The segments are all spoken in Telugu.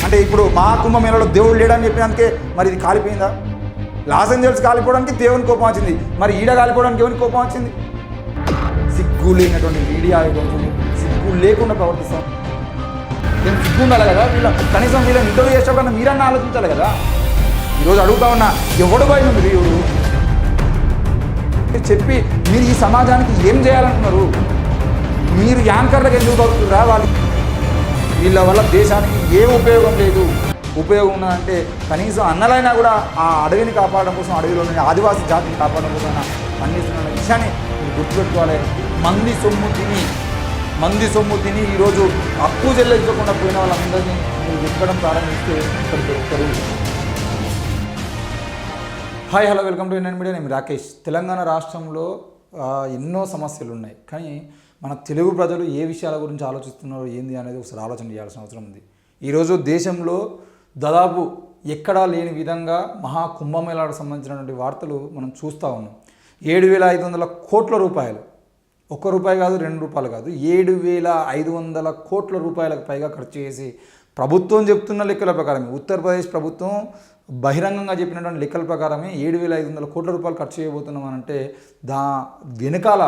అంటే ఇప్పుడు మా కుంభమేళలో దేవుడు లేడని చెప్పినందుకే మరి ఇది కాలిపోయిందా? లాస్ ఏంజల్స్ కాలిపోవడానికి దేవుని కోపం వచ్చింది, మరి ఈడ కాలిపోవడానికి ఎవరికి కోపం వచ్చింది? సిగ్గు లేనటువంటి మీడియా ఈరోజు సిగ్గు లేకుండా ప్రవర్తిస్తాం. నేను సిగ్గు ఉండాలి కదా వీళ్ళ, కనీసం వీళ్ళని ఇంటర్వ్యూ చేసేటప్పుడు మీరన్నా ఆలోచించాలి కదా. ఈరోజు అడుగుతా ఉన్నా, ఎవడు భయం ఉంది దేవుడు చెప్పి మీరు ఈ సమాజానికి ఏం చేయాలనుకున్నారు? మీరు యాంకర్లకు ఎందుకు అవుతుందా? వీళ్ళ వల్ల దేశానికి ఏం ఉపయోగం లేదు. ఉపయోగం ఉన్నదంటే కనీసం అన్నలైనా కూడా ఆ అడవిని కాపాడడం కోసం, అడవిలోని ఆదివాసీ జాతిని కాపాడడం కోసం పనిచేస్తున్న విషయాన్ని మీరు గుర్తుపెట్టుకోవాలి. మంది సొమ్ము తిని ఈరోజు అప్పు చెల్లించకుండా పోయిన వాళ్ళందరినీ మీరు వెతకడం ప్రారంభిస్తే ఇక్కడ దొరుకుతారు. Hi hello welcome to Indian media. నేను రాకేష్. తెలంగాణ రాష్ట్రంలో ఎన్నో సమస్యలు ఉన్నాయి, కానీ మన తెలుగు ప్రజలు ఏ విషయాల గురించి ఆలోచిస్తున్నారో ఏంది అనేది ఒకసారి ఆలోచన చేయాల్సిన అవసరం ఉంది. ఈరోజు దేశంలో దాదాపు ఎక్కడా లేని విధంగా మహా కుంభమేళాకు సంబంధించినటువంటి వార్తలు మనం చూస్తూ ఉన్నాం. 7,500 కోట్ల రూపాయలు, ₹1 కాదు, ₹2 కాదు, 7,500 కోట్ల రూపాయలకు పైగా ఖర్చు చేసి ప్రభుత్వం చెప్తున్న లెక్కల ప్రకారమే, ఉత్తరప్రదేశ్ ప్రభుత్వం బహిరంగంగా చెప్పినటువంటి లెక్కల ప్రకారమే 7,500 కోట్ల రూపాయలు ఖర్చు చేయబోతున్నామనంటే వెనకాల,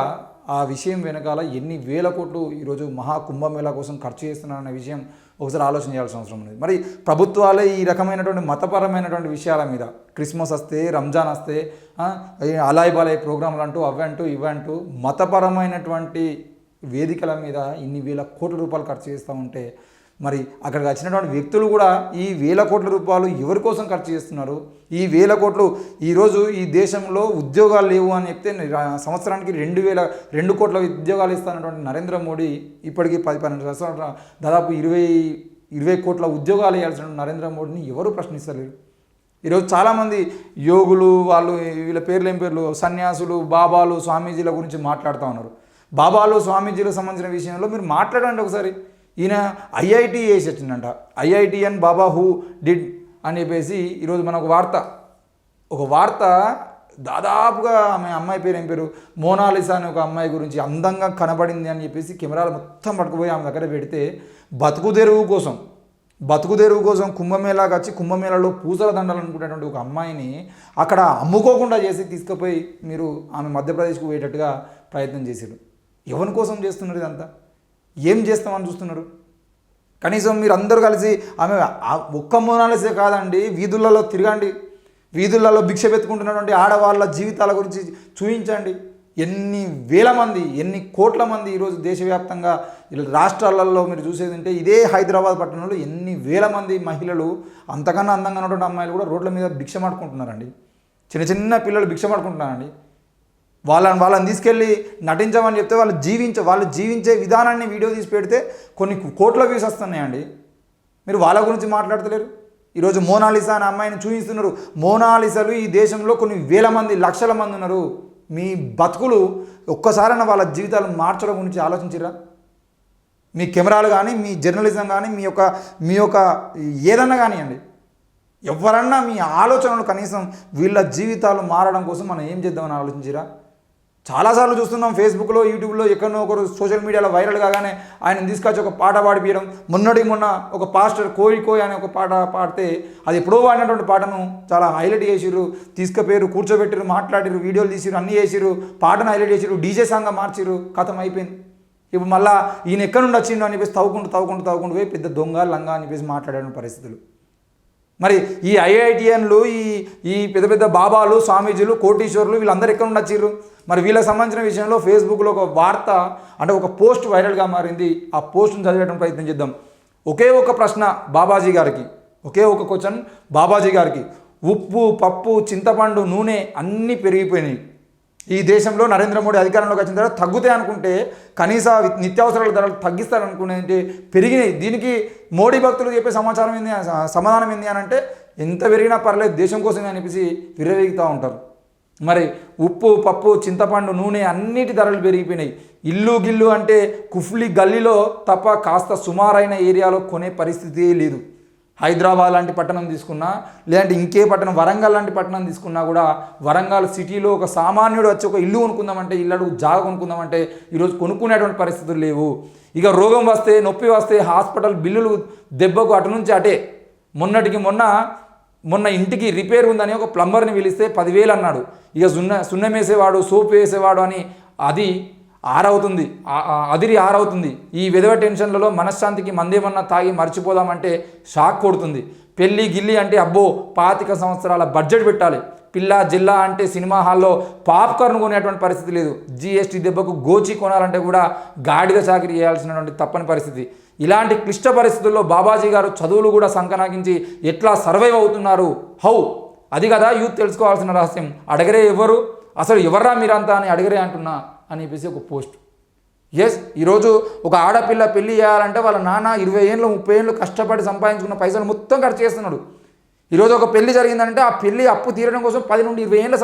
ఆ విషయం వెనకాల ఎన్ని వేల కోట్లు ఈరోజు మహా కుంభమేళా కోసం ఖర్చు చేస్తున్నారనే విషయం ఒకసారి ఆలోచన చేయాల్సిన అవసరం ఉంది. మరి ప్రభుత్వాలే ఈ రకమైనటువంటి మతపరమైనటువంటి విషయాల మీద, క్రిస్మస్ వస్తే, రంజాన్ వస్తే, అలాయ్ బాలాయ్ ప్రోగ్రాంలు అంటూ అవ్వంటూ ఇవ్వంటూ మతపరమైనటువంటి వేదికల మీద ఇన్ని వేల కోట్ల రూపాయలు ఖర్చు చేస్తూ ఉంటే, మరి అక్కడికి వచ్చినటువంటి వ్యక్తులు కూడా ఈ వేల కోట్ల రూపాయలు ఎవరి కోసం ఖర్చు చేస్తున్నారు? ఈ వేల కోట్లు ఈరోజు ఈ దేశంలో ఉద్యోగాలు లేవు అని చెప్తే సంవత్సరానికి 2 కోట్ల ఉద్యోగాలు ఇస్తున్నటువంటి నరేంద్ర మోడీ ఇప్పటికీ 10-12 సంవత్సరాలు దాదాపు 20 కోట్ల ఉద్యోగాలు ఇవ్వాల్సిన నరేంద్ర మోడీని ఎవరు ప్రశ్నిస్తలేరు. ఈరోజు చాలామంది యోగులు, వాళ్ళు వీళ్ళ పేర్లు ఏం పేర్లు, సన్యాసులు, బాబాలు, స్వామీజీల గురించి మాట్లాడుతూ ఉన్నారు. బాబాలు, స్వామీజీలకు సంబంధించిన విషయంలో మీరు మాట్లాడండి ఒకసారి. ఈయన ఐఐటి వేసి వచ్చిందంట, ఐఐటిఎన్ బాబా హూ డిడ్ అని చెప్పేసి ఈరోజు మనకు ఒక వార్త దాదాపుగా ఆమె అమ్మాయి పేరు ఏం పేరు, మోనాలిసా అని ఒక అమ్మాయి గురించి అందంగా కనబడింది అని చెప్పేసి కెమెరాలు మొత్తం పట్టుకుపోయి ఆమె దగ్గర పెడితే బతుకు తెరువు కోసం కుంభమేళాకి వచ్చి కుంభమేళాలో పూసల దండలు అనుకునేటువంటి ఒక అమ్మాయిని అక్కడ అమ్ముకోకుండా చేసి తీసుకుపోయి మీరు ఆమె మధ్యప్రదేశ్కు పోయేటట్టుగా ప్రయత్నం చేశారు. ఎవరి కోసం చేస్తున్నారు ఇదంతా? ఏం చేస్తామని చూస్తున్నారు? కనీసం మీరు అందరూ కలిసి ఆమె ఒక్క మోనాలిసే కాదండి, వీధులలో తిరగండి, వీధులలో భిక్ష పెట్టుకుంటున్నటువంటి ఆడవాళ్ళ జీవితాల గురించి చూపించండి. ఎన్ని వేల మంది, ఎన్ని కోట్ల మంది ఈరోజు దేశవ్యాప్తంగా రాష్ట్రాలలో మీరు చూసేది ఉంటే, ఇదే హైదరాబాద్ పట్టణంలో ఎన్ని వేల మంది మహిళలు, అంతకన్నా అందంగా ఉన్నటువంటి అమ్మాయిలు కూడా రోడ్ల మీద భిక్ష మాడుకుంటున్నారండి. చిన్న పిల్లలు భిక్ష మాడుకుంటున్నారండి. వాళ్ళని తీసుకెళ్ళి నటించమని చెప్తే వాళ్ళు జీవించే విధానాన్ని వీడియో తీసి పెడితే కొన్ని కోట్ల వ్యూస్ వస్తున్నాయండి. మీరు వాళ్ళ గురించి మాట్లాడతలేరు. ఈరోజు మోనాలిసా అనే అమ్మాయిని చూపిస్తున్నారు. మోనాలిసాలు ఈ దేశంలో కొన్ని వేల మంది, లక్షల మంది ఉన్నారు. మీ బతుకులు ఒక్కసారైనా వాళ్ళ జీవితాలు మార్చడం గురించి ఆలోచించరా? మీ కెమెరాలు కానీ, మీ జర్నలిజం కానీ, మీ యొక్క ఏదన్నా కానివ్వండి, ఎవరన్నా మీ ఆలోచనలు కనీసం వీళ్ళ జీవితాలు మారడం కోసం మనం ఏం చేద్దామని ఆలోచించరా? చాలాసార్లు చూస్తున్నాం ఫేస్బుక్లో, యూట్యూబ్లో, ఎక్కడో ఒకరు సోషల్ మీడియాలో వైరల్ కాగానే ఆయన తీసుకొచ్చి ఒక పాట పాడిపించడం. మొన్న ఒక పాస్టర్ కోయి అనే ఒక పాట పాడితే అది ఎప్పుడో పాడినటువంటి పాటను చాలా హైలైట్ చేసిర్రు, తీసుకుపోయారు, కూర్చోబెట్టారు, మాట్లాడిరు, వీడియోలు తీసిరు, అన్నీ చేసిరు, పాటను హైలైట్ చేసిరు, డీజే సాంగ్గా మార్చిరు, కథం అయిపోయింది. ఇప్పుడు మళ్ళీ ఈయన ఎక్కడి నుండి వచ్చిండు అని చెప్పేసి తవ్వుకుంటూ పోయి పెద్ద దొంగ లంగా అని చెప్పేసి మాట్లాడే పరిస్థితులు. మరి ఈ ఐఐటిఎన్లు, ఈ పెద్ద బాబాలు, స్వామీజీలు, కోటీశ్వరులు వీళ్ళందరూ ఎక్కడ నుండి వచ్చిర్రు? మరి వీళ్ళకి సంబంధించిన విషయంలో ఫేస్బుక్లో ఒక వార్త, అంటే ఒక పోస్ట్ వైరల్గా మారింది. ఆ పోస్ట్ను చదివేయడం ప్రయత్నం చేద్దాం. ఒకే ఒక ప్రశ్న బాబాజీ గారికి, ఒకే ఒక క్వశ్చన్ బాబాజీ గారికి. ఉప్పు, పప్పు, చింతపండు, నూనె అన్నీ పెరిగిపోయినాయి. ఈ దేశంలో నరేంద్ర మోడీ అధికారంలోకి వచ్చిన తర్వాత తగ్గుతాయి అనుకుంటే, కనీస నిత్యావసరాల ధరలు తగ్గిస్తారనుకుంటే పెరిగినాయి. దీనికి మోడీ భక్తులు చెప్పే సమాధానం ఏంది అని అంటే, ఎంత పెరిగినా పర్లేదు దేశం కోసమే అనిపించి విర్రవీగుతూ ఉంటారు. మరి ఉప్పు, పప్పు, చింతపండు, నూనె అన్నిటి ధరలు పెరిగిపోయినాయి. ఇల్లు గిల్లు అంటే కుఫ్లీ గల్లీలో తప్ప కాస్త సుమారైన ఏరియాలో కొనే పరిస్థితి లేదు. హైదరాబాద్ లాంటి పట్టణం తీసుకున్నా, లేదంటే ఇంకే పట్టణం, వరంగల్ లాంటి పట్టణం తీసుకున్నా కూడా, వరంగల్ సిటీలో ఒక సామాన్యుడు వచ్చి ఒక ఇల్లు కొనుక్కుందామంటే, ఇల్లు జాగా కొనుక్కుందామంటే ఈరోజు కొనుక్కునేటువంటి పరిస్థితులు లేవు. ఇక రోగం వస్తే, నొప్పి వస్తే హాస్పిటల్ బిల్లులు దెబ్బకు అటు నుంచి అటే. మొన్నటికి మొన్న ఇంటికి రిపేర్ ఉందని ఒక ప్లంబర్ని పిలిస్తే 10,000 అన్నాడు. ఇక సున్నం వేసేవాడు, సోప్ వేసేవాడు అని అది ఆరవుతుంది. ఈ విధవ టెన్షన్లలో మనశ్శాంతికి మందేమన్నా తాగి మర్చిపోదామంటే షాక్ కొడుతుంది. పెళ్ళి గిల్లి అంటే అబ్బో 25 సంవత్సరాల బడ్జెట్ పెట్టాలి. పిల్ల జిల్లా అంటే సినిమా హాల్లో పాప్కార్న్ కొనేటువంటి పరిస్థితి లేదు. జీఎస్టీ దెబ్బకు గోచి కొనాలంటే కూడా గాడిద చాకిరీ చేయాల్సినటువంటి తప్పని పరిస్థితి. ఇలాంటి క్లిష్ట పరిస్థితుల్లో బాబాజీ గారు చదువులు కూడా సంకనాగించి ఎట్లా సర్వైవ్ అవుతున్నారు, హౌ, అది కదా యూత్ తెలుసుకోవాల్సిన రహస్యం. అడగరే ఎవరు, అసలు ఎవర్రా మీరంతా అని అడగరే అంటున్నా అని చెప్పేసి ఒక పోస్ట్. ఈరోజు ఒక ఆడపిల్ల పెళ్లి చేయాలంటే వాళ్ళ నాన్న 20 ఏళ్ళు 30 ఏళ్ళు కష్టపడి సంపాదించుకున్న పైసలు మొత్తం ఖర్చు చేస్తున్నాడు. ఈరోజు ఒక పెళ్లి జరిగిందంటే ఆ పెళ్లి అప్పు తీరడం కోసం 10 నుండి 20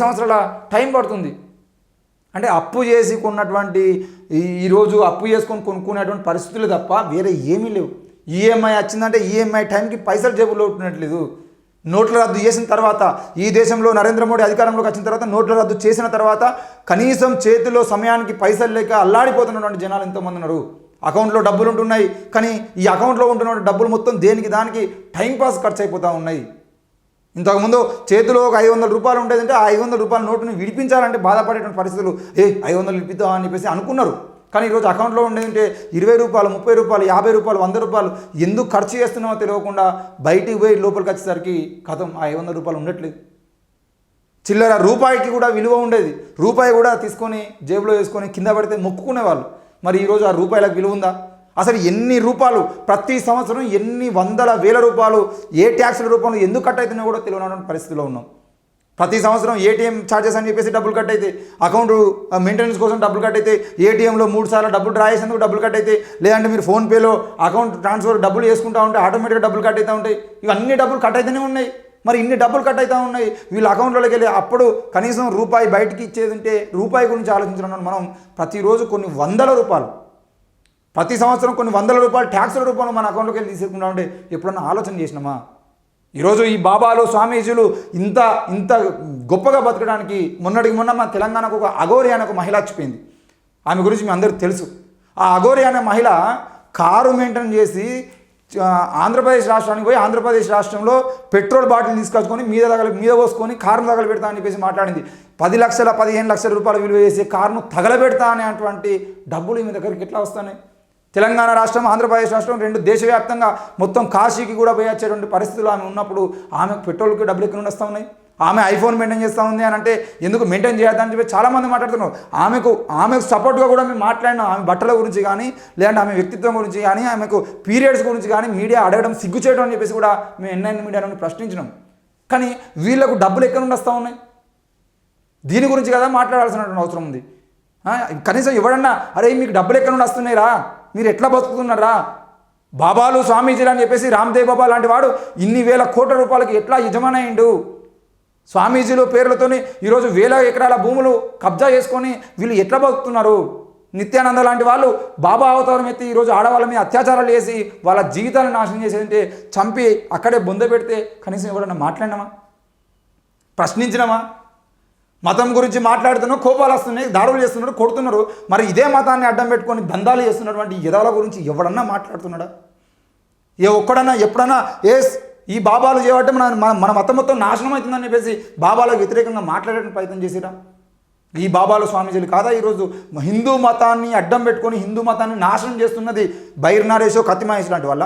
సంవత్సరాల టైం పడుతుంది. అంటే అప్పు చేసి కొన్నటువంటి ఈరోజు అప్పు చేసుకొని కొనుక్కునేటువంటి పరిస్థితులు తప్ప వేరే ఏమీ లేవు. ఈఎంఐ వచ్చిందంటే ఈఎంఐ టైంకి పైసలు జేబులో ఉంటున్నట్లేదు. నోట్ల రద్దు చేసిన తర్వాత, ఈ దేశంలో నరేంద్ర మోడీ అధికారంలోకి వచ్చిన తర్వాత నోట్ల రద్దు చేసిన తర్వాత కనీసం చేతిలో సమయానికి పైసలు లేక అల్లాడిపోతున్నటువంటి జనాలు ఎంతోమంది ఉన్నారు. అకౌంట్లో డబ్బులు ఉంటున్నాయి, కానీ ఈ అకౌంట్లో ఉంటున్న డబ్బులు మొత్తం దేనికి దానికి టైంపాస్ ఖర్చు అయిపోతూ ఉన్నాయి. ఇంతకుముందు చేతిలో ఒక 500 రూపాయలు ఉండేదంటే ఆ 500 రూపాయల నోటుని విడిపించాలంటే బాధపడేటువంటి పరిస్థితులు 500 విడిపిద్దాం అని చెప్పేసి అనుకున్నారు. కానీ ఈరోజు అకౌంట్లో ఉండేదంటే 20 రూపాయలు 30 రూపాయలు 50 రూపాయలు 100 రూపాయలు ఎందుకు ఖర్చు చేస్తున్నామో తెలియకుండా బయటికి పోయి లోపలికి వచ్చేసరికి కథం ఆ 500 రూపాయలు ఉండట్లేదు. చిల్లర రూపాయికి కూడా విలువ ఉండేది. రూపాయి కూడా తీసుకొని జేబులో వేసుకొని కింద పడితే మొక్కుకునేవాళ్ళు. మరి ఈరోజు ఆ రూపాయలకు విలువ ఉందా? అసలు ఎన్ని రూపాయలు ప్రతి సంవత్సరం ఎన్ని వందల వేల రూపాయలు ఏ ట్యాక్స్ల రూపంలో ఎందుకు కట్ అవుతున్నాయో కూడా తెలియనటువంటి పరిస్థితిలో ఉన్నాం. ప్రతి సంవత్సరం ఏటీఎం ఛార్జెస్ అని చెప్పేసి డబ్బులు కట్ అయితే, అకౌంట్ మెయింటెనెన్స్ కోసం డబ్బులు కట్ అయితే, ఏటీఎంలో 3 సార్లు డబ్బులు డ్రా చేసేందుకు డబ్బులు కట్ అయితే, లేదంటే మీరు ఫోన్పేలో అకౌంట్ ట్రాన్స్ఫర్ డబ్బులు చేసుకుంటూ ఉంటే ఆటోమేటిక్గా డబ్బులు కట్ అవుతూ ఉంటాయి. ఇవన్నీ డబ్బులు కట్ అయితేనే ఉన్నాయి. మరి ఇన్ని డబ్బులు కట్ అవుతూ ఉన్నాయి, వీళ్ళ అకౌంట్లోకి వెళ్ళి అప్పుడు కనీసం రూపాయి బయటికి ఇచ్చేది ఉంటే రూపాయి గురించి ఆలోచించడం. మనం ప్రతిరోజు కొన్ని వందల రూపాయలు, ప్రతి సంవత్సరం కొన్ని వందల రూపాయలు ట్యాక్స్ల రూపంలో మన అకౌంట్లోకి వెళ్ళి తీసుకుంటా ఉంటే ఎప్పుడన్నా ఆలోచన చేసినామా? ఈరోజు ఈ బాబాలు స్వామీజీలు ఇంత గొప్పగా బతకడానికి మొన్న మన తెలంగాణకు ఒక అఘోరి అనే ఒక మహిళ వచ్చిపోయింది. ఆమె గురించి మీ అందరికీ తెలుసు. ఆ అఘోరి అనే మహిళ కారు మెయింటైన్ చేసి ఆంధ్రప్రదేశ్ రాష్ట్రానికి పోయి ఆంధ్రప్రదేశ్ రాష్ట్రంలో పెట్రోల్ బాటిల్ తీసుకొచ్చుకొని మీద పోసుకొని కారును తగలబెడతా అని చెప్పేసి మాట్లాడింది. 10 లక్షల 15 లక్షల రూపాయలు విలువ చేసే కారును తగలబెడతా అనేటువంటి డబ్బులు ఈమె దగ్గరికి ఎట్లా వస్తాయి? తెలంగాణ రాష్ట్రం ఆంధ్రప్రదేశ్ రాష్ట్రం 2 దేశవ్యాప్తంగా మొత్తం కాశీకి కూడా పోయి వచ్చేటువంటి పరిస్థితులు ఆమె ఉన్నప్పుడు ఆమెకు పెట్రోల్కి డబ్బులు ఎక్కడ వస్తూ ఉన్నాయి? ఆమె ఐఫోన్ మెయింటైన్ చేస్తూ ఉంది అని అంటే ఎందుకు మెయింటైన్ చేయొద్దని చెప్పి చాలామంది మాట్లాడుతున్నారు. ఆమెకు సపోర్ట్గా కూడా మేము మాట్లాడినాం. ఆమె బట్టల గురించి కానీ, లేదంటే ఆమె వ్యక్తిత్వం గురించి కానీ, ఆమెకు పీరియడ్స్ గురించి కానీ మీడియా అడగడం సిగ్గు చేయడం అని చెప్పేసి కూడా మేము ఎన్ఐఎన్ మీడియా నుండి ప్రశ్నించినాం. కానీ వీళ్ళకు డబ్బులు ఎక్కడ నుండి వస్తూ ఉన్నాయి? దీని గురించి కదా మాట్లాడాల్సినటువంటి అవసరం ఉంది. కనీసం ఎవడన్నా అరే మీకు డబ్బులు ఎక్కడ నుండి వస్తున్నాయిరా, మీరు ఎట్లా బతుకుతున్నారా? బాబాలు స్వామీజీలు అని చెప్పేసి రామ్దేవ్ బాబా లాంటి వాడు ఇన్ని వేల కోట్ల రూపాయలకి ఎట్లా యజమానయ్యిండు? స్వామీజీలు పేర్లతోని ఈరోజు వేల ఎకరాల భూములు కబ్జా చేసుకొని వీళ్ళు ఎట్లా బతుకుతున్నారు? నిత్యానంద లాంటి వాళ్ళు బాబా అవతారం ఎత్తి ఈరోజు ఆడవాళ్ళ మీద అత్యాచారాలు చేసి వాళ్ళ జీవితాలను నాశనం చేసేదంటే చంపి అక్కడే బొంద పెడితే కనీసం ఎవరన్నా మాట్లాడినామా? ప్రశ్నించినామా? మతం గురించి మాట్లాడుతున్నా కోపాలు వస్తున్నాయి, దాడులు చేస్తున్నారు, కొడుతున్నారు. మరి ఇదే మతాన్ని అడ్డం పెట్టుకొని దందాలు చేస్తున్నటువంటి ఎదవల గురించి ఎవడన్నా మాట్లాడుతున్నాడా? ఒక్కడన్నా ఎప్పుడన్నా ఈ బాబాలు చేయబట్టే మన మతం మొత్తం నాశనం అవుతుందని చెప్పేసి బాబాలకు వ్యతిరేకంగా మాట్లాడడానికి ప్రయత్నం చేసిరా? ఈ బాబాలు స్వామీజీలు కాదా ఈరోజు హిందూ మతాన్ని అడ్డం పెట్టుకొని హిందూ మతాన్ని నాశనం చేస్తున్నది బైర్ నరేషో కత్తి మహేష్ లాంటి వల్ల?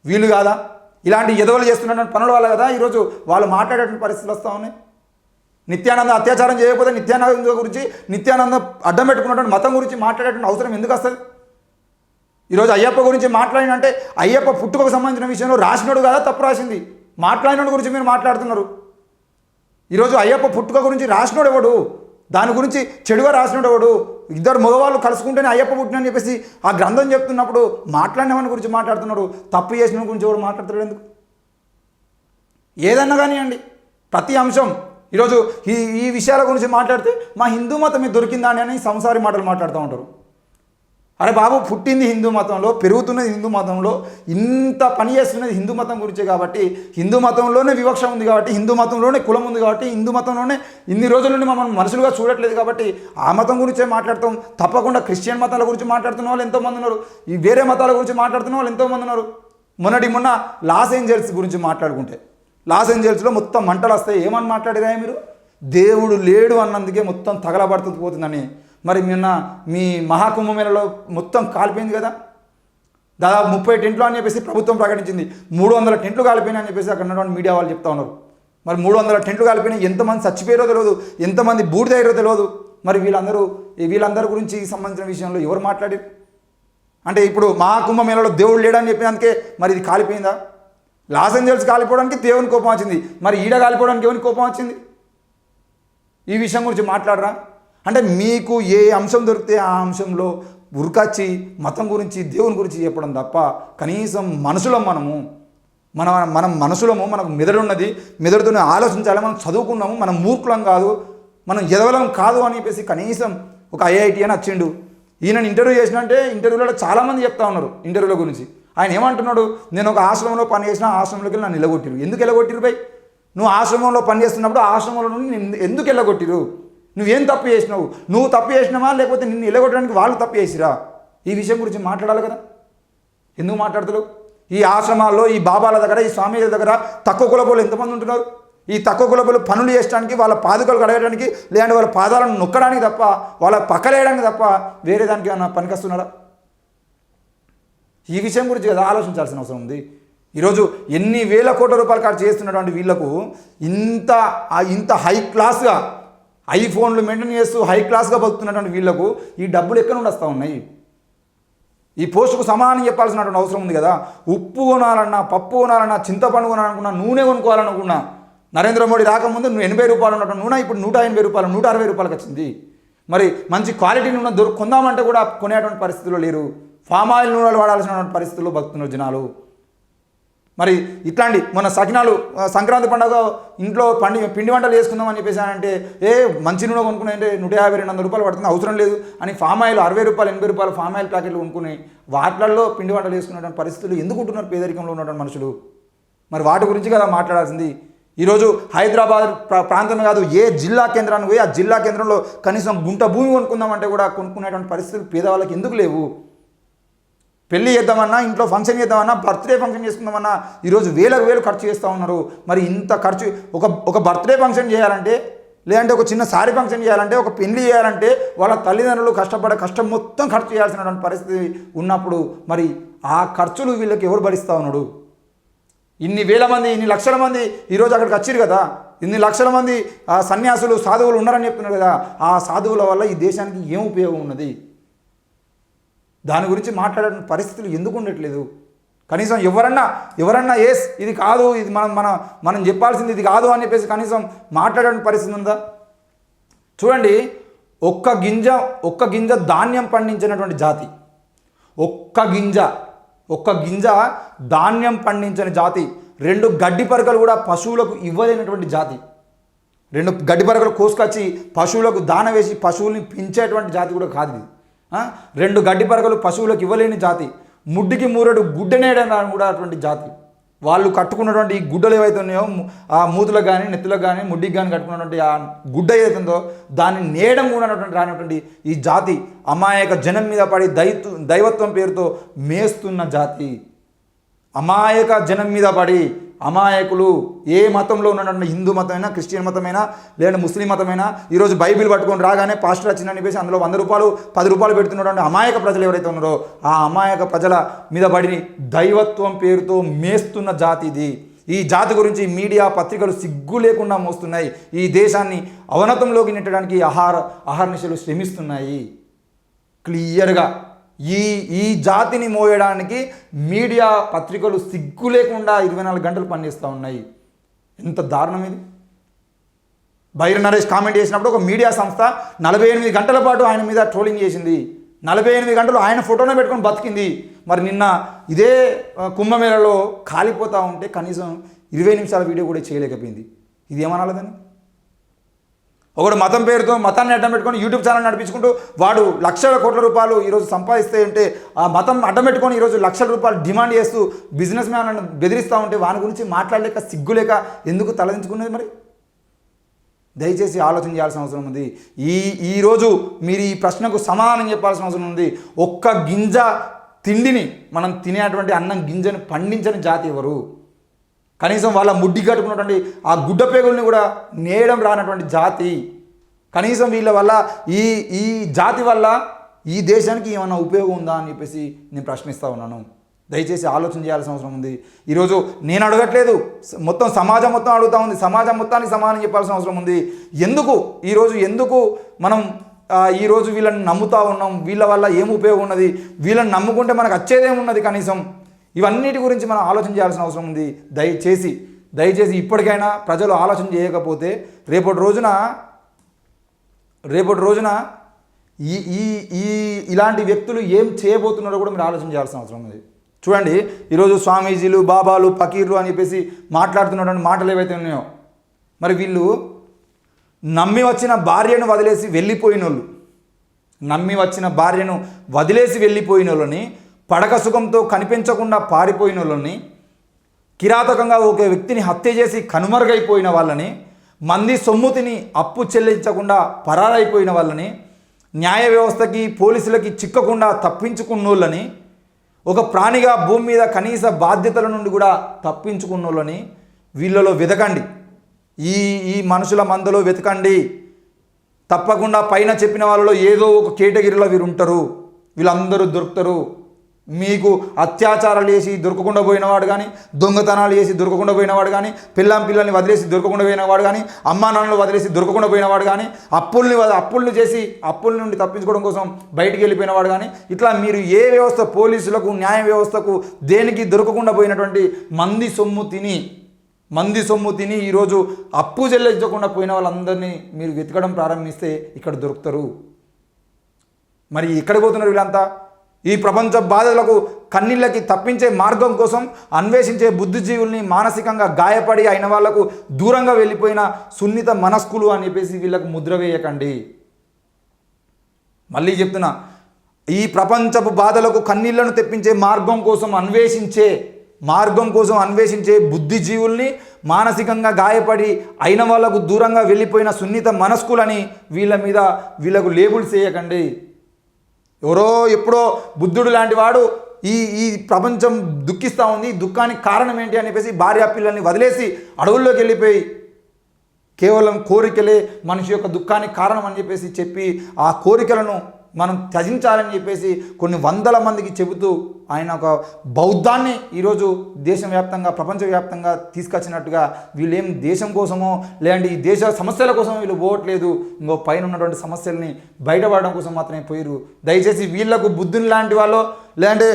వీళ్ళు కాదా? ఇలాంటి ఎదవలు చేస్తున్నటువంటి పనుల వల్ల కదా ఈరోజు వాళ్ళు మాట్లాడేటువంటి పరిస్థితులు వస్తూ ఉన్నాయి. నిత్యానంద అత్యాచారం చేయకపోతే నిత్యానంద గురించి, నిత్యానంద అడ్డం పెట్టుకున్నటువంటి మతం గురించి మాట్లాడేటువంటి అవసరం ఎందుకు వస్తుంది? ఈరోజు అయ్యప్ప గురించి మాట్లాడినంటే అయ్యప్ప పుట్టుకకు సంబంధించిన విషయంలో రాసినోడు కదా తప్పు రాసింది, మాట్లాడినోడు గురించి మీరు మాట్లాడుతున్నారు. ఈరోజు అయ్యప్ప పుట్టుక గురించి రాసినోడు ఎవడు? దాని గురించి చెడుగా రాసినోడు ఎవడు? 2 మగవాళ్ళు కలుసుకుంటేనే అయ్యప్ప పుట్టినని చెప్పేసి ఆ గ్రంథం చెప్తున్నప్పుడు మాట్లాడినవాని గురించి మాట్లాడుతున్నాడు, తప్పు చేసిన గురించి ఎవడు మాట్లాడుతున్నాడు ఎందుకు? ఏదన్నా కానివ్వండి, ప్రతి అంశం ఈరోజు ఈ విషయాల గురించి మాట్లాడితే మా హిందూ మతం మీద దొరికిందా అని సంసారి మాటలు మాట్లాడుతూ ఉంటారు. అరే బాబు, పుట్టింది హిందూ మతంలో, పెరుగుతున్నది హిందూ మతంలో, ఇంత పని చేస్తున్నది హిందూ మతం గురించే కాబట్టి, హిందూ మతంలోనే వివక్ష ఉంది కాబట్టి, హిందూ మతంలోనే కులం ఉంది కాబట్టి, హిందూ మతంలోనే ఇన్ని రోజుల నుండి మనం మనుషులుగా చూడట్లేదు కాబట్టి ఆ మతం గురించే మాట్లాడతాం. తప్పకుండా క్రిస్టియన్ మతాల గురించి మాట్లాడుతున్న వాళ్ళు ఎంతోమంది ఉన్నారు, ఈ వేరే మతాల గురించి మాట్లాడుతున్న వాళ్ళు ఎంతోమంది ఉన్నారు. మొన్న లాస్ ఏంజల్స్ గురించి మాట్లాడుకుంటే లాస్ ఏంజల్స్లో మొత్తం మంటలు వస్తాయి. ఏమని మాట్లాడారా మీరు? దేవుడు లేడు అన్నందుకే మొత్తం తగలబడుతూ పోతుందని. మరి నిన్న మీ మహాకుంభమేళలో మొత్తం కాలిపోయింది కదా, దాదాపు 30 టెంట్లు అని చెప్పేసి ప్రభుత్వం ప్రకటించింది. 300 టెంట్లు కాలిపోయినాయి అని చెప్పేసి అక్కడ ఉన్నటువంటి మీడియా వాళ్ళు చెప్తా ఉన్నారు. మరి 300 టెంట్లు కాలిపోయినాయి, ఎంతమంది చచ్చిపోయారో తెలియదు, ఎంతమంది బూడిదయ్యారో తెలియదు. మరి వీళ్ళందరి గురించి సంబంధించిన విషయంలో ఎవరు మాట్లాడారు? అంటే ఇప్పుడు మహాకుంభమేళలో దేవుడు లేడని చెప్పినందుకే మరి ఇది కాలిపోయిందా? లాస్ ఏంజల్స్ కాలిపోవడానికి దేవుని కోపం వచ్చింది, మరి ఈడ కాలిపోవడానికి ఎవరికి కోపం వచ్చింది? ఈ విషయం గురించి మాట్లాడరా? అంటే మీకు ఏ అంశం దొరికితే ఆ అంశంలో ఉరికొచ్చి మతం గురించి దేవుని గురించి చెప్పడం తప్ప కనీసం మనుషులం మనం మనుషులము, మనకు మెదడు ఉన్నది, మెదడుతోనే ఆలోచించాలి, మనం చదువుకున్నాము, మనం మూర్ఖులం కాదు, మనం ఎదవలం కాదు అని చెప్పేసి కనీసం ఒక ఐఐటి అని వచ్చిండు. ఈయనను ఇంటర్వ్యూ చేసినంటే ఇంటర్వ్యూలో చాలామంది చెప్తా ఉన్నారు ఇంటర్వ్యూల గురించి. ఆయన ఏమంటున్నాడు, నేను ఒక ఆశ్రమంలో పని చేసిన, ఆశ్రమంలోకి వెళ్ళి నన్ను నిలగొట్టిరు. ఎందుకు వెళ్ళగొట్టిరు భయ్? నువ్వు ఆశ్రమంలో పని చేస్తున్నప్పుడు ఆశ్రమంలో నుండి ఎందుకు వెళ్ళగొట్టిరు? నువ్వేం తప్పు చేసినావు? నువ్వు తప్పు చేసినావా లేకపోతే నిన్ను నిలగొట్టడానికి వాళ్ళు తప్పు చేసిరా? ఈ విషయం గురించి మాట్లాడాలి కదా, ఎందుకు మాట్లాడతారు? ఈ ఆశ్రమాల్లో, ఈ బాబాల దగ్గర, ఈ స్వామీల దగ్గర తక్కువ కులపోలు ఎంతమంది ఉంటున్నారు? ఈ తక్కువ కులపోలు పనులు చేయడానికి, వాళ్ళ పాదుకలు కడగడానికి, లేదంటే వాళ్ళ పాదాలను నొక్కడానికి తప్ప, వాళ్ళ పక్కలేయడానికి తప్ప వేరే దానికి ఏమన్నా పనికొస్తున్నారా? ఈ విషయం గురించి కదా ఆలోచించాల్సిన అవసరం ఉంది. ఈరోజు ఎన్ని వేల కోట్ల రూపాయలు ఖర్చు చేస్తున్నటువంటి వీళ్లకు ఇంత హై క్లాస్గా ఐఫోన్లు మెయింటైన్ చేస్తూ హై క్లాస్గా బతుకుతున్నటువంటి వీళ్లకు ఈ డబ్బులు ఎక్కడ నుండి వస్తూ ఉన్నాయి? ఈ పోస్టుకు సమానం చెప్పాల్సినటువంటి అవసరం ఉంది కదా. ఉప్పు కొనాలన్నా, పప్పు కొనాలన్నా, చింతపండు కొనాలనుకున్నా, నూనె కొనుక్కోవాలనుకున్నా, నరేంద్ర మోడీ రాకముందు 80 రూపాయలు ఉన్నటువంటి నూనె ఇప్పుడు 180 రూపాయలు, 160 రూపాయలకు వచ్చింది. మరి మంచి క్వాలిటీ నూనె కొందామంటే కూడా కొనేటువంటి పరిస్థితుల్లో లేరు. ఫామ్ ఆయిల్ నూనెలు వాడాల్సినటువంటి పరిస్థితుల్లో బతుకుతున్నారు జనాలు. మరి ఇట్లాంటి మన సకినాలు సంక్రాంతి పండుగ ఇంట్లో పిండి వంటలు వేసుకుందామని చెప్పేసానంటే మంచి నూనె కొనుక్కునే అంటే 150-200 రూపాయలు పడుతుంది, అవసరం లేదు అని ఫామ్ ఆయిల్ 60 రూపాయలు 80 రూపాయలు ఫామ్ ఆయిల్ ప్యాకెట్లు కొనుక్కుని వాటిల్లో పిండి వంటలు వేసుకున్నటువంటి పరిస్థితులు ఎందుకు ఉంటున్నారు పేదరికంలో ఉన్నటువంటి మనుషులు? మరి వాటి గురించి కదా మాట్లాడాల్సింది. ఈరోజు హైదరాబాద్ ప్రాంతమే కాదు, ఏ జిల్లా కేంద్రానికి పోయి ఆ జిల్లా కేంద్రంలో కనీసం గుంట భూమి కొనుక్కుందామంటే కూడా కొనుక్కునేటువంటి పరిస్థితులు పేదవాళ్ళకి ఎందుకు లేవు? పెళ్ళి చేద్దామన్నా, ఇంట్లో ఫంక్షన్ చేద్దామన్నా, బర్త్డే ఫంక్షన్ చేసుకుందామన్నా ఈరోజు వేలు ఖర్చు చేస్తూ ఉన్నారు. మరి ఇంత ఖర్చు ఒక బర్త్డే ఫంక్షన్ చేయాలంటే, లేదంటే ఒక చిన్న సారీ ఫంక్షన్ చేయాలంటే, ఒక పెళ్లి చేయాలంటే వాళ్ళ తల్లిదండ్రులు కష్టం మొత్తం ఖర్చు చేయాల్సినటువంటి పరిస్థితి ఉన్నప్పుడు మరి ఆ ఖర్చులు వీళ్ళకి ఎవరు భరిస్తూ ఉన్నాడు? ఇన్ని వేల మంది, ఇన్ని లక్షల మంది ఈరోజు అక్కడికి వచ్చారు కదా, ఇన్ని లక్షల మంది సన్యాసులు, సాధువులు ఉన్నారని చెప్తున్నారు కదా. ఆ సాధువుల వల్ల ఈ దేశానికి ఏం ఉపయోగం ఉన్నది? దాని గురించి మాట్లాడే పరిస్థితులు ఎందుకు ఉండట్లేదు? కనీసం ఎవరన్నా ఇది కాదు, ఇది మనం చెప్పాల్సింది ఇది కాదు అని చెప్పేసి కనీసం మాట్లాడే పరిస్థితి ఉందా? చూడండి, ఒక్క గింజ ధాన్యం పండించినటువంటి జాతి, ఒక్క గింజ ధాన్యం పండించని జాతి, 2 గడ్డి పరకలు కూడా పశువులకు ఇవ్వలేనటువంటి జాతి, 2 గడ్డి పరకలు కోసుకొచ్చి పశువులకు దాన వేసి పశువుల్ని పెంచేటువంటి జాతి కూడా కాదు ఇది. 2 గడ్డి పరకలు పశువులకు ఇవ్వలేని జాతి, ముడ్డికి మూరడు గుడ్డనేయడం కూడా అటువంటి జాతి. వాళ్ళు కట్టుకున్నటువంటి ఈ గుడ్డలు ఏవైతే ఉన్నాయో, ఆ మూతులకు కానీ నెత్తులకు కానీ ముడ్డికి కానీ కట్టుకున్నటువంటి ఆ గుడ్డ ఏదైతుందో దాన్ని నేయడం కూడా రానటువంటి ఈ జాతి అమాయక జనం మీద పడి దైవత్వం పేరుతో మేస్తున్న జాతి. అమాయక జనం మీద పడి అమాయకులు, ఏ మతంలో ఉన్నటువంటి హిందూ మతమైనా, క్రిస్టియన్ మతమైనా, లేదంటే ముస్లిం మతమైనా, ఈరోజు బైబిల్ పట్టుకొని రాగానే పాస్టర్ వచ్చిందని చెప్పేసి అందులో 100 రూపాయలు 10 రూపాయలు పెడుతున్నటువంటి అమాయక ప్రజలు ఎవరైతే ఉన్నారో ఆ అమాయక ప్రజల మీద పడి దైవత్వం పేరుతో మేస్తున్న జాతి ఇది. ఈ జాతి గురించి మీడియా, పత్రికలు సిగ్గు లేకుండా మోస్తున్నాయి. ఈ దేశాన్ని అవనతంలోకి నెట్టడానికి అహర్నిశలు శ్రమిస్తున్నాయి. క్లియర్గా ఈ జాతిని మోయడానికి మీడియా, పత్రికలు సిగ్గు లేకుండా 24 గంటలు పనిచేస్తూ ఉన్నాయి. ఎంత దారుణం ఇది! బైరి నరేష్ కామెంట్ చేసినప్పుడు ఒక మీడియా సంస్థ 48 గంటల పాటు ఆయన మీద ట్రోలింగ్ చేసింది. 48 గంటలు ఆయన ఫోటోనే పెట్టుకొని బతికింది. మరి నిన్న ఇదే కుంభమేళలో కాలిపోతూ ఉంటే కనీసం 20 నిమిషాల వీడియో కూడా చేయలేకపోయింది. ఇది ఏమనాలదని? ఒకడు మతం పేరుతో మతాన్ని అడ్డం పెట్టుకొని యూట్యూబ్ ఛానల్ నడిపించుకుంటూ వాడు లక్షల కోట్ల రూపాయలు ఈరోజు సంపాదిస్తే ఉంటే ఆ మతం అడ్డం పెట్టుకొని ఈరోజు లక్షల రూపాయలు డిమాండ్ చేస్తూ బిజినెస్ మ్యాన్లను బెదిరిస్తూ ఉంటే వాని గురించి మాట్లాడలేక సిగ్గులేక ఎందుకు తలదించుకునేది? మరి దయచేసి ఆలోచన చేయాల్సిన అవసరం ఉంది. ఈరోజు మీరు ఈ ప్రశ్నకు సమాధానం చెప్పాల్సిన అవసరం ఉంది. ఒక్క గింజ తిండిని, మనం తినేటువంటి అన్నం గింజను పండించని జాతి ఎవరు? కనీసం వాళ్ళ ముడ్డి కట్టుకున్నటువంటి ఆ గుడ్డ పేగుల్ని కూడా నేయడం రానటువంటి జాతి. కనీసం వీళ్ళ వల్ల ఈ ఈ జాతి వల్ల ఈ దేశానికి ఏమైనా ఉపయోగం ఉందా అని చెప్పేసి నేను ప్రశ్నిస్తూ ఉన్నాను. దయచేసి ఆలోచన చేయాల్సిన అవసరం ఉంది. ఈరోజు నేను అడగట్లేదు, మొత్తం సమాజం మొత్తం అడుగుతూ ఉంది. సమాజం మొత్తానికి సమాధానం చెప్పాల్సిన అవసరం ఉంది. ఎందుకు మనం ఈరోజు వీళ్ళని నమ్ముతూ ఉన్నాం? వీళ్ళ వల్ల ఏం ఉపయోగం ఉన్నది? వీళ్ళని నమ్ముకుంటే మనకు వచ్చేదేమున్నది? కనీసం ఇవన్నిటి గురించి మనం ఆలోచన చేయాల్సిన అవసరం ఉంది. దయచేసి ఇప్పటికైనా ప్రజలు ఆలోచన చేయకపోతే రేపటి రోజున ఇలాంటి వ్యక్తులు ఏం చేయబోతున్నారో కూడా మీరు ఆలోచన చేయాల్సిన అవసరం ఉంది. చూడండి, ఈరోజు స్వామీజీలు, బాబాలు, ఫకీర్లు అని చెప్పేసి మాట్లాడుతున్నటువంటి మాటలు ఏవైతే ఉన్నాయో, మరి వీళ్ళు నమ్మి వచ్చిన భార్యను వదిలేసి వెళ్ళిపోయిన వాళ్ళని, పడక సుఖంతో కనిపించకుండా పారిపోయిన వాళ్ళని, కిరాతకంగా ఒక వ్యక్తిని హత్య చేసి కనుమరుగైపోయిన వాళ్ళని, మంది సొమ్ముతిని అప్పు చెల్లించకుండా పరారైపోయిన వాళ్ళని, న్యాయ వ్యవస్థకి పోలీసులకి చిక్కకుండా తప్పించుకున్నోళ్ళని, ఒక ప్రాణిగా భూమి మీద కనీస బాధ్యతల నుండి కూడా తప్పించుకున్నోళ్ళని వీళ్ళలో వెతకండి. ఈ మనుషుల మందలో వెతకండి. తప్పకుండా పైన చెప్పిన వాళ్ళలో ఏదో ఒక కేటగిరీలో వీరు ఉంటారు. వీళ్ళందరూ దొరుకుతారు. మీకు అత్యాచారాలు చేసి దొరకకుండా పోయినవాడు కానీ, దొంగతనాలు చేసి దొరకకుండా పోయినవాడు కానీ, పిల్లల్ని వదిలేసి దొరకకుండా పోయినవాడు కానీ, అమ్మా నాన్నలు వదిలేసి దొరకకుండా పోయినవాడు కానీ, అప్పుల్ని చేసి అప్పుల నుండి తప్పించుకోవడం కోసం బయటికి వెళ్ళిపోయినవాడు కానీ, ఇట్లా మీరు ఏ వ్యవస్థ, పోలీసులకు, న్యాయ వ్యవస్థకు దేనికి దొరకకుండా పోయినటువంటి మంది సొమ్ము తిని ఈరోజు అప్పు చెల్లించకుండా పోయిన వాళ్ళందరినీ మీరు వెతకడం ప్రారంభిస్తే ఇక్కడ దొరుకుతారు. మరి ఎక్కడికి పోతున్నారు వీళ్ళంతా? ఈ ప్రపంచ బాధలకు కన్నీళ్ళకి తప్పించే మార్గం కోసం అన్వేషించే బుద్ధిజీవుల్ని, మానసికంగా గాయపడి అయిన వాళ్లకు దూరంగా వెళ్ళిపోయిన సున్నిత మనస్కులు అని చెప్పేసి వీళ్ళకు ముద్ర వేయకండి. మళ్ళీ చెప్తున్నా, ఈ ప్రపంచపు బాధలకు కన్నీళ్లను తెప్పించే మార్గం కోసం అన్వేషించే బుద్ధిజీవుల్ని, మానసికంగా గాయపడి అయిన వాళ్లకు దూరంగా వెళ్ళిపోయిన సున్నిత మనస్కులని వీళ్ళకు లేబుల్స్ చేయకండి. ఎవరో ఎప్పుడో బుద్ధుడు లాంటి వాడు ఈ ప్రపంచం దుఃఖిస్తూ ఉంది, దుఃఖానికి కారణం ఏంటి అని చెప్పేసి భార్య పిల్లల్ని వదిలేసి అడవుల్లోకి వెళ్ళిపోయి కేవలం కోరికలే మనిషి యొక్క దుఃఖానికి కారణం అని చెప్పి ఆ కోరికలను మనం త్యజించాలని చెప్పేసి కొన్ని వందల మందికి చెబుతూ ఆయన ఒక బౌద్ధాన్ని ఈరోజు దేశవ్యాప్తంగా, ప్రపంచవ్యాప్తంగా తీసుకొచ్చినట్టుగా వీళ్ళేం దేశం కోసమో లేదంటే ఈ దేశ సమస్యల కోసం వీళ్ళు పోవట్లేదు, ఇంకో పైన ఉన్నటువంటి సమస్యల్ని బయటపడడం కోసం మాత్రమే పోయిరు. దయచేసి వీళ్లకు బుద్ధుని లాంటి వాళ్ళు లేదంటే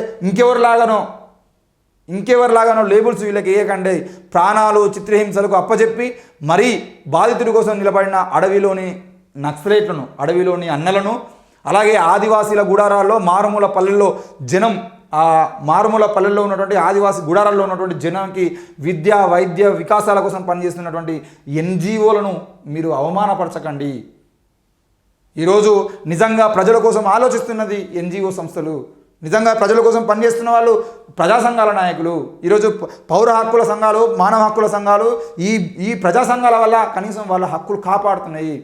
ఇంకెవరిలాగానో లేబుల్స్ వీళ్ళకి వేయకండి. ప్రాణాలు చిత్రహింసలకు అప్పచెప్పి మరీ బాధితుడి కోసం నిలబడిన అడవిలోని నక్సలైట్లను, అడవిలోని అన్నలను, అలాగే ఆదివాసీల గుడారాల్లో మారుమూల పల్లెల్లో ఉన్నటువంటి ఆదివాసీ గుడారాల్లో ఉన్నటువంటి జనానికి విద్య, వైద్య వికాసాల కోసం పనిచేస్తున్నటువంటి ఎన్జిఓలను మీరు అవమానపరచకండి. ఈరోజు నిజంగా ప్రజల కోసం ఆలోచిస్తున్నది ఎన్జిఓ సంస్థలు, నిజంగా ప్రజల కోసం పనిచేస్తున్న వాళ్ళు ప్రజా సంఘాల నాయకులు. ఈరోజు పౌర హక్కుల సంఘాలు, మానవ హక్కుల సంఘాలు ఈ ప్రజా సంఘాల వల్ల కనీసం వాళ్ళ హక్కులు కాపాడుతున్నాయి.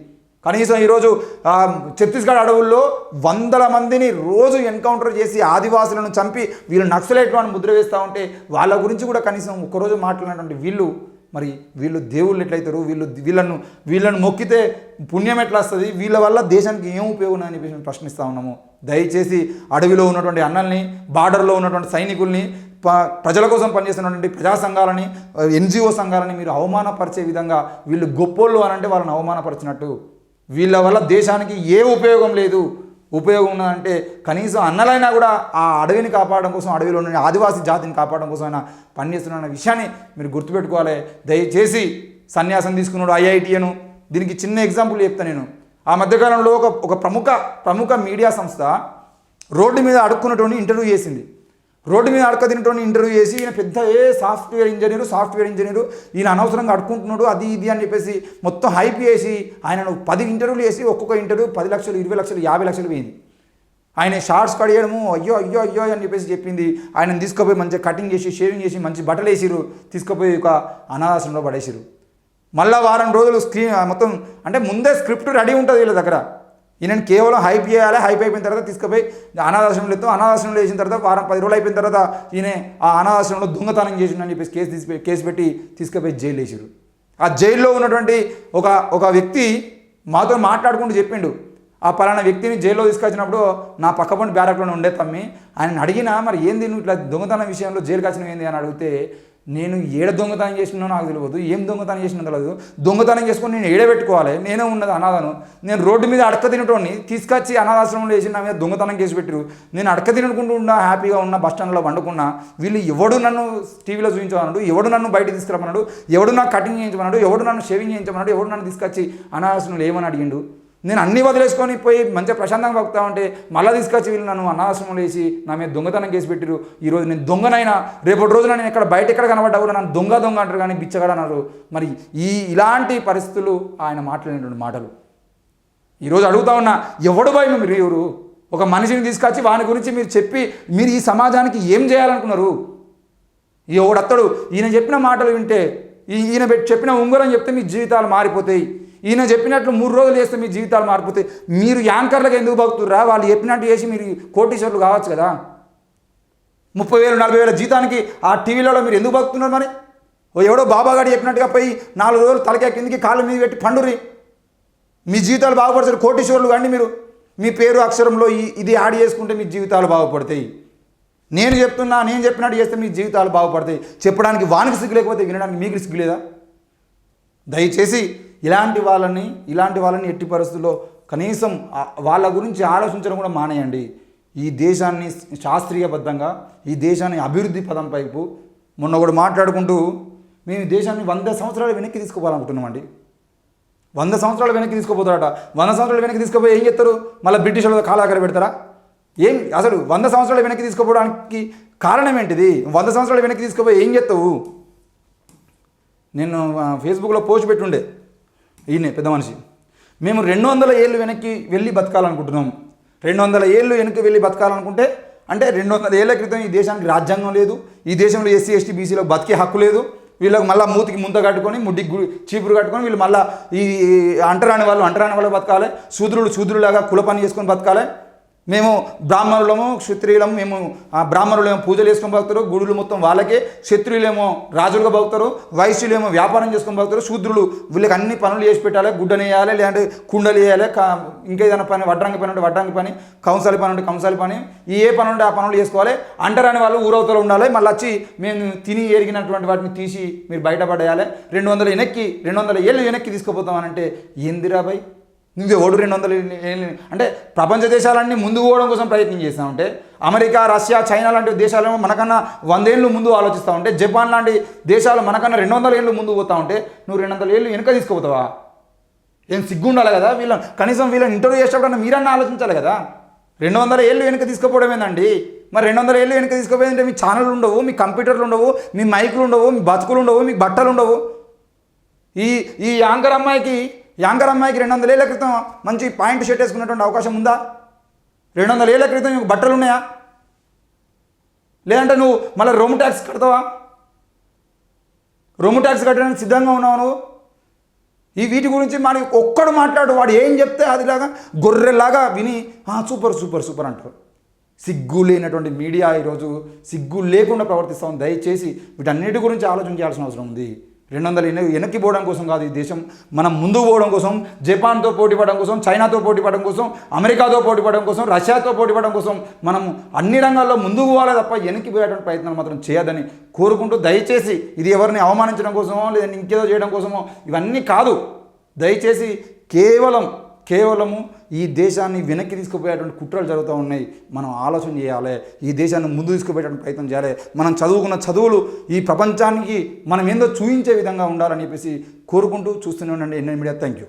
కనీసం ఈరోజు ఛత్తీస్గఢ్ అడవుల్లో వందల మందిని రోజు ఎన్కౌంటర్ చేసి ఆదివాసులను చంపి వీళ్ళు నక్సలైట్లు అని ముద్ర వేస్తూ ఉంటే వాళ్ళ గురించి కూడా కనీసం ఒక్కరోజు మాట్లాడినటువంటి వీళ్ళు దేవుళ్ళు ఎట్లయితారు? వీళ్ళను మొక్కితే పుణ్యం ఎట్లా వస్తుంది? వీళ్ళ వల్ల దేశానికి ఏం ఉపయోగం అని చెప్పి ప్రశ్నిస్తూ ఉన్నాము. దయచేసి అడవిలో ఉన్నటువంటి అన్నల్ని, బార్డర్లో ఉన్నటువంటి సైనికుల్ని, ప్రజల కోసం పనిచేస్తున్నటువంటి ప్రజా సంఘాలని, ఎన్జిఓ సంఘాలని మీరు అవమానపరిచే విధంగా వీళ్ళు గొప్పోళ్ళు అని అంటే వాళ్ళని అవమానపరిచినట్టు. వీళ్ళ వల్ల దేశానికి ఏ ఉపయోగం లేదు. ఉపయోగం ఉన్నదంటే కనీసం అన్నలైనా కూడా ఆ అడవిని కాపాడడం కోసం, అడవిలో ఉన్న ఆదివాసీ జాతిని కాపాడడం కోసం అయినా పనిచేస్తున్న విషయాన్ని మీరు గుర్తుపెట్టుకోవాలి. దయచేసి సన్యాసం తీసుకున్నాడు ఐఐటియను, దీనికి చిన్న ఎగ్జాంపుల్ చెప్తాను నేను. ఆ మధ్యకాలంలో ఒక ప్రముఖ మీడియా సంస్థ రోడ్డు మీద అడుక్కున్నటువంటి ఇంటర్వ్యూ చేసింది. రోడ్డు మీద అడకదినటువంటి ఇంటర్వ్యూ చేసి ఈయన పెద్ద సాఫ్ట్వేర్ ఇంజనీరు, ఈయన అనవసరంగా అడుక్కుంటున్నాడు అది ఇది అని చెప్పేసి మొత్తం హైప్ చేసి ఆయనను 10 ఇంటర్వ్యూలు చేసి ఒక్కొక్క ఇంటర్వ్యూ 10 లక్షలు, 20 లక్షలు, 50 లక్షలు పోయింది. ఆయన షార్ట్స్ కడియడము అయ్యో అని చెప్పేసి చెప్పింది. ఆయనను తీసుకుపోయి మంచిగా కటింగ్ చేసి, షేవింగ్ చేసి, మంచి బట్టలు వేసిరు, తీసుకుపోయి ఒక అనాథాశ్రమంలో పడేసిరు. మళ్ళీ వారం రోజులు మొత్తం అంటే ముందే స్క్రిప్ట్ రెడీ ఉంటుంది వీళ్ళ దగ్గర. ఈయనని కేవలం హైప్ చేయాలి, హైప్ అయిపోయిన తర్వాత తీసుకుపోయి అనాథాశ్రమంలో ఎత్తాం, అనాథాశ్రమంలో వేసిన తర్వాత వారం 10 రోజులు అయిపోయిన తర్వాత ఈయన ఆ అనాథాశ్రమంలో దొంగతనం చేసిండని చెప్పేసి కేసు పెట్టి తీసుకుపోయి జైలు వేసారు. ఆ జైల్లో ఉన్నటువంటి ఒక వ్యక్తి మాతో మాట్లాడుకుంటూ చెప్పిండు, ఆ పలానా వ్యక్తిని జైల్లో తీసుకొచ్చినప్పుడు నా పక్కపండి బ్యారక్లోనే ఉండే తమ్మి, ఆయన అడిగినా మరి ఏంది నువ్వు ఇట్లా దొంగతనం విషయంలో జైలుకి వచ్చినవి ఏంది అని అడిగితే, నేను ఏడ దొంగతనం చేసినో నాకు తెలియదు, ఏం దొంగతనం చేసినా తెలియదు, దొంగతనం చేసుకొని నేను ఏడబెట్టుకోవాలి, నేనే ఉన్నది అనాథను, నేను రోడ్డు మీద అడక తినటోని తీసుకొచ్చి అనాథాశ్రమంలో వేసి నా మీద దొంగతనం కేసు పెట్టిరు, నేను అడక తినకుంటూ ఉన్నా, హ్యాపీగా ఉన్న బస్ స్టాండ్లో వండుకున్నా, వీళ్ళు ఎవడు నన్ను టీవీలో చూపించమన్నాడు, ఎవడు నన్ను బయట తీసుకురమ్మన్నాడు, ఎవడు నాకు కటింగ్ చేయించమన్నాడు, ఎవడు నన్ను షేవింగ్ చేయించమన్నాడు, ఎవడు నన్ను తీసుకొచ్చి అనాథాశ్రమంలో ఏమని అడిగిండు, నేను అన్నీ వదిలేసుకొని పోయి మంచిగా ప్రశాంతంగా బతుకుతా ఉంటే మళ్ళీ తీసుకొచ్చి వీళ్ళు నన్ను అనాథాశ్రమంలో వేసి నా మీద దొంగతనం కేసు పెట్టిరు, ఈరోజు నేను దొంగనైనా రేపటి రోజున నేను ఎక్కడ కనబడ్డా కూడా నన్ను దొంగ అంటారు కానీ బిచ్చగాడు అన్నారు. మరి ఇలాంటి పరిస్థితులు ఆయన మాట్లాడినటువంటి మాటలు ఈరోజు అడుగుతా ఉన్నా, ఎవడు భయం మీరు ఎవరు? ఒక మనిషిని తీసుకొచ్చి వాని గురించి మీరు చెప్పి మీరు ఈ సమాజానికి ఏం చేయాలనుకున్నారు? ఎవడత్తడు ఈయన చెప్పిన మాటలు వింటే, ఈయన చెప్పిన ఉంగరం చెప్తే మీ జీవితాలు మారిపోతాయి, ఈయన చెప్పినట్లు 3 రోజులు చేస్తే మీ జీవితాలు మారిపోతాయి, మీరు యాంకర్లకు ఎందుకు బతుకుతుర్రా? వాళ్ళు చెప్పినట్టు చేసి మీరు కోటీశ్వరులు కావచ్చు కదా, 30,000 40,000 జీతానికి ఆ టీవీలలో మీరు ఎందుకు బతుకుతున్నారు? మరి ఎవడో బాబాగాడు చెప్పినట్టుగా పోయి 4 రోజులు తలకాయ కిందికి కాళ్ళ మీద పెట్టి పండురి, మీ జీవితాలు బాగుపడతారు. కోటీశ్వరులు కానీ మీరు మీ పేరు అక్షరంలో ఇది యాడ్ చేసుకుంటే మీ జీవితాలు బాగుపడతాయి. నేను చెప్పినట్టు చేస్తే మీ జీవితాలు బాగుపడతాయి. చెప్పడానికి వానికి సిగ్గు లేకపోతే వినడానికి మీకు సిగ్గు లేదా? దయచేసి ఇలాంటి వాళ్ళని ఎట్టి పరిస్థితుల్లో కనీసం వాళ్ళ గురించి ఆలోచించడం కూడా మానేయండి. ఈ దేశాన్ని శాస్త్రీయబద్ధంగా ఈ దేశాన్ని అభివృద్ధి పదం వైపు మొన్న కూడా మాట్లాడుకుంటూ మేము ఈ దేశాన్ని 100 సంవత్సరాలు వెనక్కి తీసుకుపోవాలనుకుంటున్నామండి. 100 సంవత్సరాలు వెనక్కి తీసుకుపోతారట. 100 సంవత్సరాలు వెనక్కి తీసుకుపోయి ఏం చేస్తారు? మళ్ళీ బ్రిటిష్ వాళ్ళ కాలాకర పెడతారా? ఏం అసలు 100 సంవత్సరాలు వెనక్కి తీసుకుపోవడానికి కారణం ఏంటిది? 100 సంవత్సరాలు వెనక్కి తీసుకుపోయి ఏం చేస్తావు? నేను ఫేస్బుక్లో పోస్ట్ పెట్టుండే, ఈయనే పెద్ద మనిషి, మేము 200 ఏళ్ళు వెనక్కి వెళ్ళి బతకాలనుకుంటున్నాం. 200 ఏళ్ళు వెనక్కి వెళ్ళి బతకాలనుకుంటే అంటే 200 ఏళ్ల క్రితం ఈ దేశానికి రాజ్యాంగం లేదు, ఈ దేశంలో ఎస్సీ ఎస్టీ బీసీలో బతికే హక్కు లేదు, వీళ్ళకి మళ్ళీ మూతికి ముంత కట్టుకొని ముడ్డికి చీపురు కట్టుకొని వీళ్ళు మళ్ళీ ఈ అంటరాని వాళ్ళు బతకాలి, శూద్రులాగా కుల పని చేసుకొని బతకాలి. మేము బ్రాహ్మణులము క్షత్రియులము, మేము బ్రాహ్మణులేమో పూజలు చేసుకొని బతుకుతారు, గుడులు మొత్తం వాళ్ళకే, క్షత్రియులేమో రాజులుగా బతుకుతారు, వైశ్యులేమో వ్యాపారం చేసుకొని బతుకుతారు, శూద్రులు వీళ్ళకి అన్ని పనులు చేసి పెట్టాలి, గుడ్డని వేయాలి, లేదంటే కుండలు వేయాలి, ఇంకేదైనా పని వడ్రంగి పని ఉంటే వడ్రంగి పని, కంసాలి పని ఉంటే కంసాలి పని, ఏ పని ఉంటే ఆ పనులు చేసుకోవాలి. అంటరాని వాళ్ళు ఊరవతలు ఉండాలి. మళ్ళీ వచ్చి మేము తిని ఎరిగినటువంటి వాటిని తీసి మీరు బయటపడేయాలి. 200 ఏళ్ళు వెనక్కి తీసుకుపోతామనంటే ఏందిరాబాయ్? నువ్వెవడు 200 ఏళ్ళు అంటే ప్రపంచ దేశాలన్నీ ముందుకు పోవడం కోసం ప్రయత్నం చేస్తూ ఉంటే, అమెరికా రష్యా చైనా లాంటి దేశాలేమో మనకన్నా 100 ఏళ్ళు ముందు ఆలోచిస్తూ ఉంటే, జపాన్ లాంటి దేశాలు మనకన్నా 200 ఏళ్ళు ముందు పోతూ ఉంటే నువ్వు 200 ఏళ్ళు వెనక తీసుకుపోతావా? ఏం సిగ్గు ఉండాలి కదా? కనీసం వీళ్ళని ఇంటర్వ్యూ చేసేటప్పుడు మీరన్నా ఆలోచించాలి కదా. 200 ఏళ్ళు వెనక తీసుకుపోవడం ఏందండి? మరి 200 ఏళ్ళు వెనక తీసుకుపోయిందంటే మీ ఛానళ్ళు ఉండవు, మీ కంప్యూటర్లు ఉండవు, మీ మైకులు ఉండవు, మీ బతుకులు ఉండవు, మీకు బట్టలు ఉండవు. ఈ యాంకర్ అమ్మాయికి 200 ఏళ్ల క్రితం మంచి పాయింట్ షర్ట్ వేసుకున్నటువంటి అవకాశం ఉందా? 200 ఏళ్ల క్రితం నీకు బట్టలు ఉన్నాయా? లేదంటే నువ్వు మళ్ళీ రొమ్ము ట్యాక్స్ కడతావా? రొమ్ము ట్యాక్స్ కట్టడానికి సిద్ధంగా ఉన్నావు నువ్వు? వీటి గురించి మరి ఒక్కడు మాట్లాడు, వాడు ఏం చెప్తే అదిలాగా గొర్రెలాగా విని సూపర్ సూపర్ సూపర్ అంటారు. సిగ్గు లేనటువంటి మీడియా ఈరోజు సిగ్గు లేకుండా ప్రవర్తిస్తాం. దయచేసి వీటన్నిటి గురించి ఆలోచన చేయాల్సిన అవసరం ఉంది. 200 వెనక్కి పోవడం కోసం కాదు ఈ దేశం, మనం ముందుకు పోవడం కోసం, జపాన్తో పోటీ పడడం కోసం, చైనాతో పోటీ పడడం కోసం, అమెరికాతో పోటీ పడడం కోసం, రష్యాతో పోటీ పడడం కోసం మనం అన్ని రంగాల్లో ముందుకు పోవాలి తప్ప వెనక్కి పోయేటువంటి ప్రయత్నాలు మాత్రం చేయదని కోరుకుంటూ, దయచేసి ఇది ఎవరిని అవమానించడం కోసమో లేదంటే ఇంకేదో చేయడం కోసమో ఇవన్నీ కాదు. దయచేసి కేవలము ఈ దేశాన్ని వెనక్కి తీసుకుపోయేటువంటి కుట్రలు జరుగుతూ ఉన్నాయి. మనం ఆలోచన చేయాలి, ఈ దేశాన్ని ముందు తీసుకుపోయేటువంటి ప్రయత్నం చేయాలి. మనం చదువుకున్న చదువులు ఈ ప్రపంచానికి మనం ఏందో చూపించే విధంగా ఉండాలని చెప్పేసి కోరుకుంటూ చూస్తూనే ఉండండి NN మీడియా. Thank you.